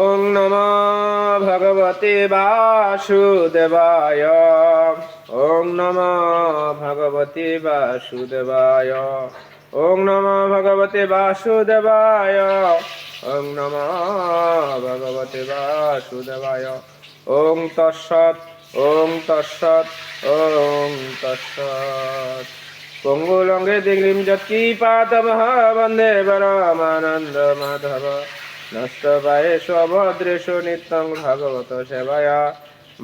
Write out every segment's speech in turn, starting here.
ওং নমো ভগবতে বাসুদেবায়। ওং নমো ভগবতে বাসুদেবায়। ওং নমো ভগবতে বাসুদেবায়। ওং নমো ভগবতে বাসুদেবায়। ওং তৎসৎ। ওং তৎসৎ। ওং তৎসৎ। পঙ্গুলঙ্গে দিগ্রিম যৎকিপাতমহ বন্দে পরমানন্দ মাধব। নষ্টপায়েষু অভদ্রেষু নিত্যং ভাগবত সেবায়া।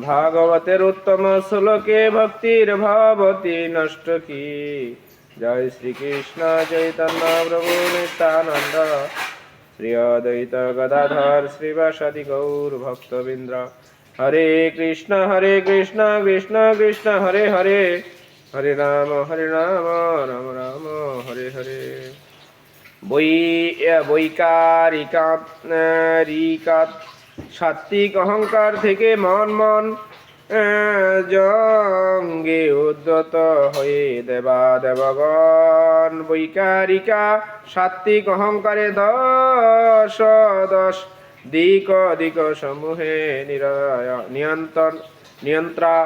ভাগবতের উত্তম শ্লোকে ভক্তির ভবতি নষ্ট কি। জয় শ্রীকৃষ্ণ চৈতন্য প্রভু নিত্যানন্দ, শ্রী অদ্বৈত গদাধর শ্রীবাসাদি গৌর ভক্তবৃন্দ। হরে কৃষ্ণ কৃষ্ণ কৃষ্ণ হরে হরে, হরে রাম রাম রাম হরে হরে। বৈকারিকাত সাত্বিক অহংকার থেকে মন জঙ্গে উদ্ধত হয়ে দেবগণ। বৈকারিকা সাত্বিক অহংকারে দশ দিক সমূহে নিয়ন্ত্রা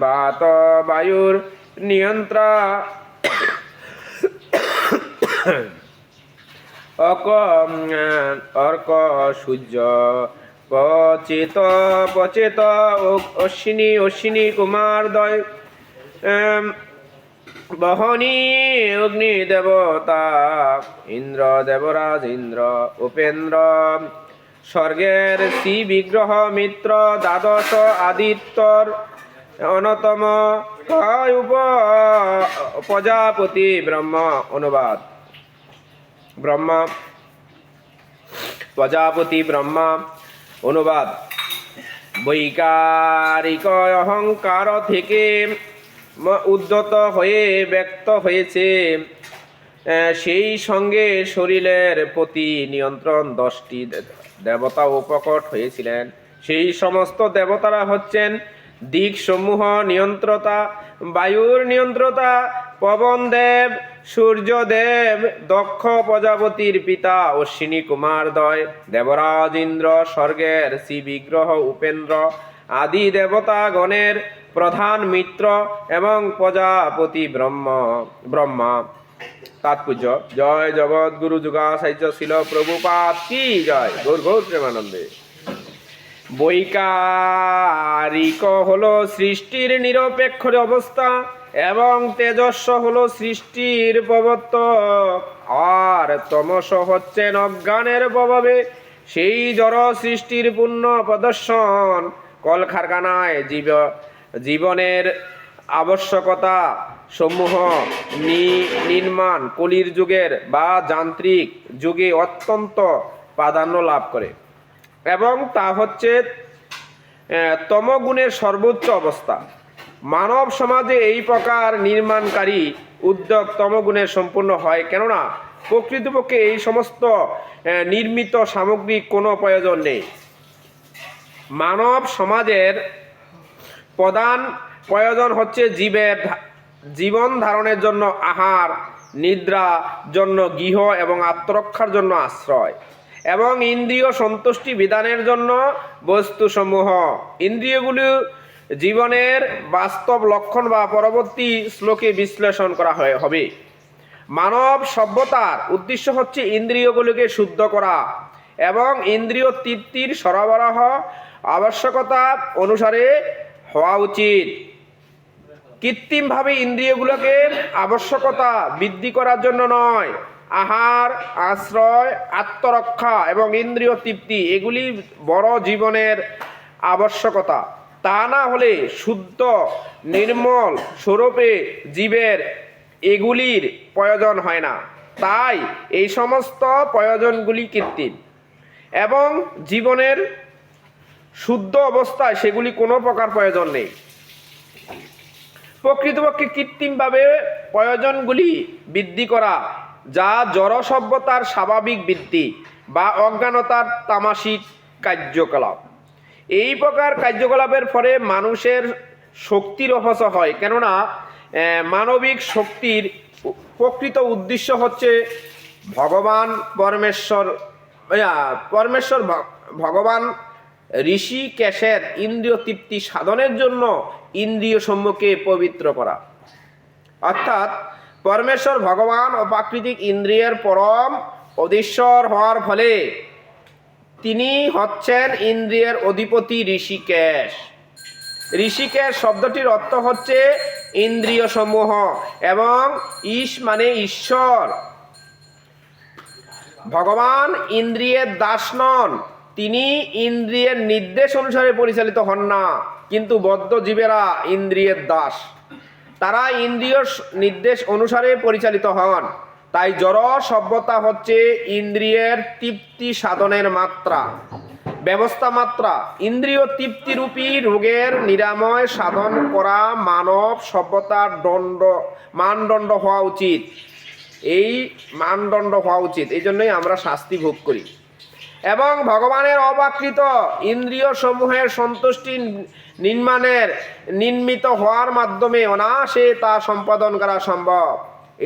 বাত বায়ুর নিয়ন্ত্রা অর্ক সূর্য পচেত অশ্বিনী কুমারদ্বয় বহনী অগ্নি দেবতা ইন্দ্র দেবরাজ ইন্দ্র উপেন্দ্র স্বর্গের শ্রী বিগ্রহ মিত্র দ্বাদশ আদিত্যর অন্যতম প্রজাপতি ব্রহ্ম। অনুবাদ: ব্রহ্মা প্রজাপতি ব্রহ্মা। অনুবাদ: বৈকারিক অহংকার থেকে উদ্ধত হয়ে ব্যক্ত হয়েছে, সেই সঙ্গে শরীরের প্রতি নিয়ন্ত্রণ 10টি দেবতাও প্রকট হয়েছিলেন। সেই সমস্ত দেবতারা হচ্ছেন দিকসমূহ নিয়ন্ত্রতা, বায়ুর নিয়ন্ত্রতা পবন দেব, সূর্যদেব, দক্ষ প্রজাপতির পিতা অশ্বিনী কুমারদ্বয়, দেবরাজ ইন্দ্র, স্বর্গের শ্রী বিগ্রহ উপেন্দ্র আদি দেবতাগণের প্রধান মিত্র এবং প্রজাপতি ব্রহ্মা। তাৎপর্য: জয় জগৎগুরু যুগাচার্য শিল প্রভুপাদ কি জয়। গৌর গৌর প্রেমানন্দে। বৈকারিক হলো সৃষ্টির নিরপেক্ষ অবস্থা এবং তেজস্ব হলো সৃষ্টির প্রবর্তক, আর তমস হচ্ছেন অজ্ঞানের প্রভাবে সেই জড় সৃষ্টির পূর্ণ প্রদর্শন। কলকারখানায় জীবনের আবশ্যকতা সমূহ নির্মাণ কলির যুগের বা যান্ত্রিক যুগে অত্যন্ত প্রাধান্য লাভ করে এবং তা হচ্ছে তমগুণের সর্বোচ্চ অবস্থা। মানব সমাজে এই প্রকার নির্মাণকারী উদ্যোগ তমগুণে সম্পূর্ণ হয়, কেননা প্রকৃতপক্ষে এই সমস্ত নির্মিত সামগ্রিক কোনো প্রয়োজন নেই। মানব সমাজের প্রধান প্রয়োজন হচ্ছে জীবন ধারণের জন্য আহার, নিদ্রার জন্য গৃহ এবং আত্মরক্ষার জন্য আশ্রয়, এবং ইন্দ্রিয় সন্তুষ্টি বিধানের জন্য বস্তুসমূহ। ইন্দ্রিয়গুলি জীবনের বাস্তব লক্ষণ বা পরবর্তী শ্লোকে বিশ্লেষণ করা হবে। মানব সভ্যতার উদ্দেশ্য হচ্ছে ইন্দ্রিয়গুলিকে শুদ্ধ করা এবং ইন্দ্রিয় তৃপ্তির সরবরাহ আবশ্যকতা অনুসারে হওয়া উচিত। কৃত্রিমভাবে ইন্দ্রিয়গুলোকে আবশ্যকতা বৃদ্ধি করার জন্য নয়। আহার, আশ্রয়, আত্মরক্ষা এবং ইন্দ্রিয় তৃপ্তি এগুলি বড় জীবনের আবশ্যকতা। তা না হলে শুদ্ধ নির্মল স্বরূপে জীবের এগুলির প্রয়োজন হয় না। তাই এই সমস্ত প্রয়োজনগুলি কৃত্রিম এবং জীবনের শুদ্ধ অবস্থায় সেগুলি কোনো প্রকার প্রয়োজন নেই। প্রকৃতপক্ষে কৃত্রিমভাবে প্রয়োজনগুলি বৃদ্ধি করা, যা জড় সভ্যতার স্বাভাবিক বৃদ্ধি বা অজ্ঞানতার তামাসিক কার্যকলাপ। এই প্রকার কার্যকলাপের ফলে মানুষের শক্তির অপচয় হয়, কেননা মানবিক শক্তির প্রকৃত উদ্দেশ্য হচ্ছে ভগবান পরমেশ্বর ভগবান ঋষিকেশের ইন্দ্রিয় তৃপ্তি সাধনের জন্য ইন্দ্রিয় সমূহকে পবিত্র করা। অর্থাৎ পরমেশ্বর ভগবান অপ্রাকৃতিক ইন্দ্রিয়ের পরম অধীশ্বর হওয়ার ফলে তিনি হচ্ছেন ইন্দ্রিয়ের অধিপতি ঋষিকেশ। ঋষিকেশ শব্দটির অর্থ হচ্ছে ইন্দ্রিয় সমূহ এবং ঈশ মানে ঈশ্বর। ভগবান ইন্দ্রিয়ের দাস নন, তিনি ইন্দ্রিয়ের নির্দেশ অনুসারে পরিচালিত হন না, কিন্তু বদ্ধ জীবেরা ইন্দ্রিয়ের দাস, তারা ইন্দ্রিয় নির্দেশ অনুসারে পরিচালিত হন। তাই জড় সভ্যতা হচ্ছে ইন্দ্রিয়ের তৃপ্তি সাধনের মাত্রা, ব্যবস্থা মাত্রা। ইন্দ্রিয় তৃপ্তিরূপী রোগের নিরাময় সাধন করা মানব সভ্যতার মানদণ্ড হওয়া উচিত। এই মানদণ্ড হওয়া উচিত, এই জন্যই আমরা শাস্তি ভোগ করি। এবং ভগবানের অপ্রাকৃত ইন্দ্রিয় সমূহের সন্তুষ্টি নির্মিত হওয়ার মাধ্যমে অনায়াসে তা সম্পাদন করা সম্ভব।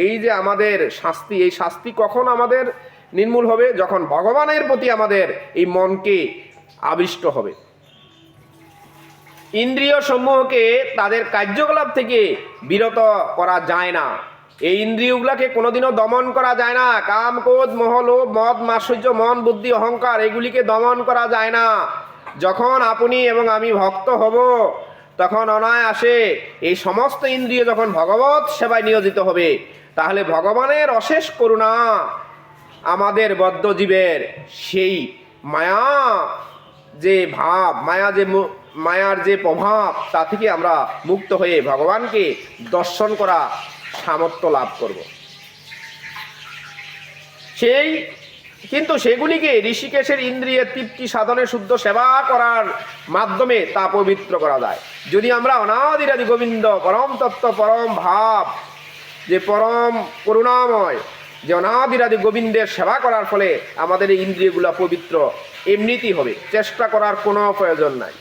এই যে আমাদের শাস্তি, এই শাস্তি কখন আমাদের নির্মূল হবে? যখন ভগবানের প্রতি আমাদের এই মনকে আবিষ্ট হবে। ইন্দ্রিয় সমূহকে তাদের কার্যকলাপ থেকে বিরত করা যায় না। এই ইন্দ্রিয়গুলাকে কোনোদিনও দমন করা যায় না। কাম, ক্রোধ, মোহ, লোভ, মদ, মাৎসর্য, মন, বুদ্ধি, অহংকার এগুলিকে দমন করা যায় না। যখন আপনি এবং আমি ভক্ত হব, তখন অনায়াসে এই সমস্ত ইন্দ্রিয় যখন ভগবত সেবায় নিয়োজিত হবে, তাহলে ভগবানের অশেষ করুণা আমাদের বদ্ধ জীবের সেই মায়া যে ভাব, মায়ার যে প্রভাব, তা থেকে আমরা মুক্ত হয়ে ভগবানকে দর্শন করা সামর্থ্য লাভ করব। কিন্তু সেগুলিকে ঋষিকেশের ইন্দ্রিয়ের তৃপ্তি সাধনে শুদ্ধ সেবা করার মাধ্যমে তা পবিত্র করা যায়। যদি আমরা অনাদিরাদি গোবিন্দ পরম তত্ত্ব, পরম ভাব, যে পরম করুণাময়, যে অনাদিরাদি গোবিন্দের সেবা করার ফলে আমাদের এই ইন্দ্রিয়গুলো পবিত্র এমনিতেই হবে, চেষ্টা করার কোনো প্রয়োজন নাই।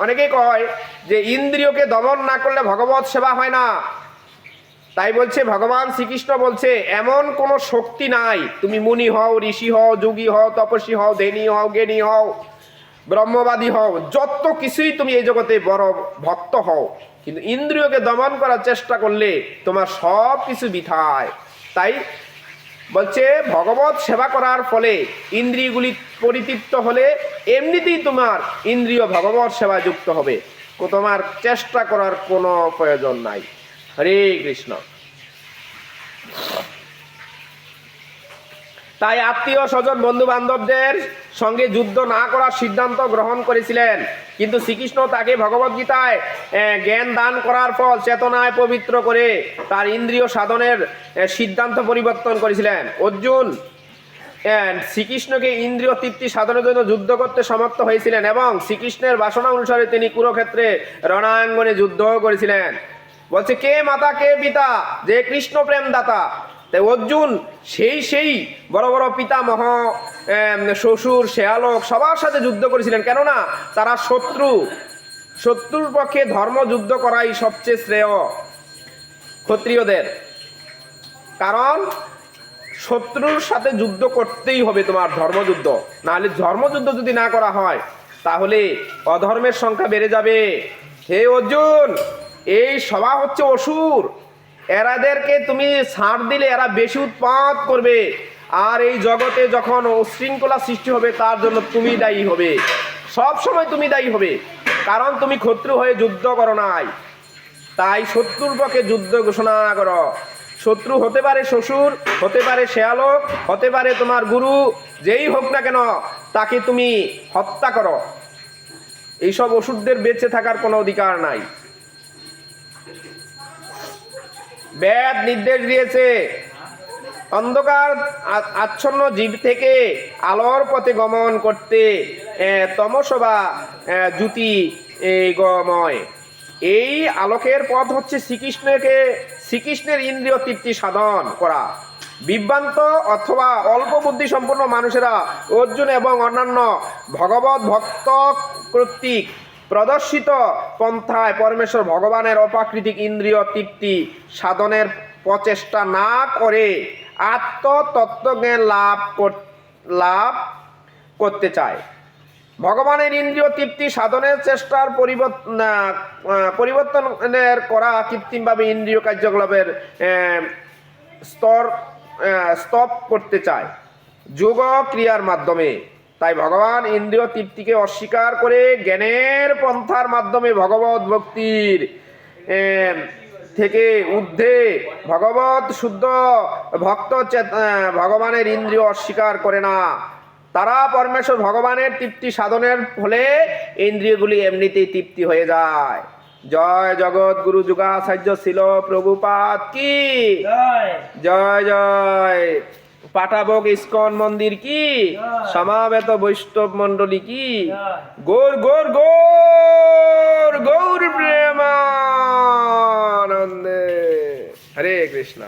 অনেকে কয় যে ইন্দ্রিয়কে দমন না করলে ভগবত সেবা হয় না। তাই বলছে ভগবান শ্রীকৃষ্ণ বলছে, এমন কোনো শক্তি নাই, তুমি মুনি হও, ঋষি হও, যোগী হও, তপস্বী হও, ধ্যানী হও, জ্ঞানী হও, ব্রহ্মবাদী হও, যত কিছুই তুমি এই জগতে বড় ভক্ত হও, কিন্তু ইন্দ্রিয়কে দমন করার চেষ্টা করলে তোমার সব কিছু বৃথায়। তাই বলছে ভগবত সেবা করার ফলে ইন্দ্রিয়গুলি পরিতৃপ্ত হলে এমনিতেই তোমার ইন্দ্রিয় ভগবত সেবায় যুক্ত হবে, তোমার চেষ্টা করার কোনো প্রয়োজন নাই। হরে কৃষ্ণ। তাই আত্মীয় স্বজন, বন্ধু বান্ধবদের সঙ্গে যুদ্ধ না করার সিদ্ধান্ত গ্রহণ করেছিলেন, কিন্তু শ্রীকৃষ্ণ তাকে ভগবদ্গীতায় জ্ঞান দান করার ফল চেতনায় পবিত্র করে তার ইন্দ্রিয় সাধনের সিদ্ধান্ত পরিবর্তন করেছিলেন। অর্জুন শ্রীকৃষ্ণকে ইন্দ্রিয় তৃপ্তি সাধনের জন্য যুদ্ধ করতে সমর্থ হয়েছিলেন এবং শ্রীকৃষ্ণের বাসনা অনুসারে তিনি কুরুক্ষেত্রে রণাঙ্গনে যুদ্ধ করেছিলেন। বলছে কে মাতা কে পিতা, যে কৃষ্ণ প্রেম দাতা। তাই অর্জুন সেই বড় বড় পিতামহ, শ্বশুর, শেয়ালক সবার সাথে যুদ্ধ করেছিলেন। কেননা তারা শত্রুর পক্ষে ধর্ম যুদ্ধ করাই সবচেয়ে শ্রেয় ক্ষত্রিয়দের। কারণ শত্রুর সাথে যুদ্ধ করতেই হবে তোমার, ধর্মযুদ্ধ। নাহলে ধর্মযুদ্ধ যদি না করা হয় তাহলে অধর্মের সংখ্যা বেড়ে যাবে। হে অর্জুন, এই সভা হচ্ছে অসুর, এরাদেরকে তুমি ছাড় দিলে এরা বেশি উৎপাত করবে, আর এই জগতে যখন উশৃঙ্খলা সৃষ্টি হবে তার জন্য তুমি দায়ী হবে, সব সময় তুমি দায়ী হবে, কারণ তুমি শত্রু হয়ে যুদ্ধ করো নাই। তাই শত্রুর পক্ষে যুদ্ধ ঘোষণা করো। শত্রু হতে পারে শ্বশুর, হতে পারে শেয়ালক, হতে পারে তোমার গুরু, যেই হোক না কেন তাকে তুমি হত্যা করো। এইসব অসুরদের বেঁচে থাকার কোনো অধিকার নাই। বেদ নির্দেশ দিয়েছে অন্ধকার আচ্ছন্ন জীব থেকে আলোর পথে গমন করতে তমস বা জ্যোতির্গময়। এই আলোকের পথ হচ্ছে শ্রীকৃষ্ণের ইন্দ্রিয় তৃপ্তি সাধন করা। বিভ্রান্ত অথবা অল্প বুদ্ধি সম্পন্ন মানুষেরা অর্জুন এবং অন্যান্য ভগবত ভক্ত কর্তৃক প্রদর্শিত পন্থায় পরমেশ্বর ভগবানের অপ্রাকৃতিক ইন্দ্রিয় তৃপ্তি সাধনের প্রচেষ্টা না করে আত্মতত্ত্বজ্ঞান লাভ করতে চায়। ভগবানের ইন্দ্রিয় তৃপ্তি সাধনের চেষ্টার পরিবর্তনের করা কৃত্রিমভাবে ইন্দ্রিয় কার্যকলাপের স্তব করতে চায় যোগ ক্রিয়ার মাধ্যমে। তাই ভগবান ইন্দ্রিয় তৃপ্তিকে অস্বীকার করে জ্ঞানের পন্থার মাধ্যমে ভগবত ভক্তির থেকে ঊর্ধ্বে ভগবত শুদ্ধ ভক্ত ভগবানের ইন্দ্রিয় অস্বীকার করে না। তারা পরমেশ্বর ভগবানের তৃপ্তি সাধনের ফলে ইন্দ্রিয়গুলি এমনিতেই তৃপ্তি হয়ে যায়। জয় জগৎ গুরু যুগাচার্য ছিল প্রভুপাদ কি জয়। জয় পাঠাবক ইস্কন মন্দির কি, সমাবেত বৈষ্ণব মন্ডলী কি, গৌর গৌর গৌর গৌর প্রেমানন্দে। হরে কৃষ্ণ।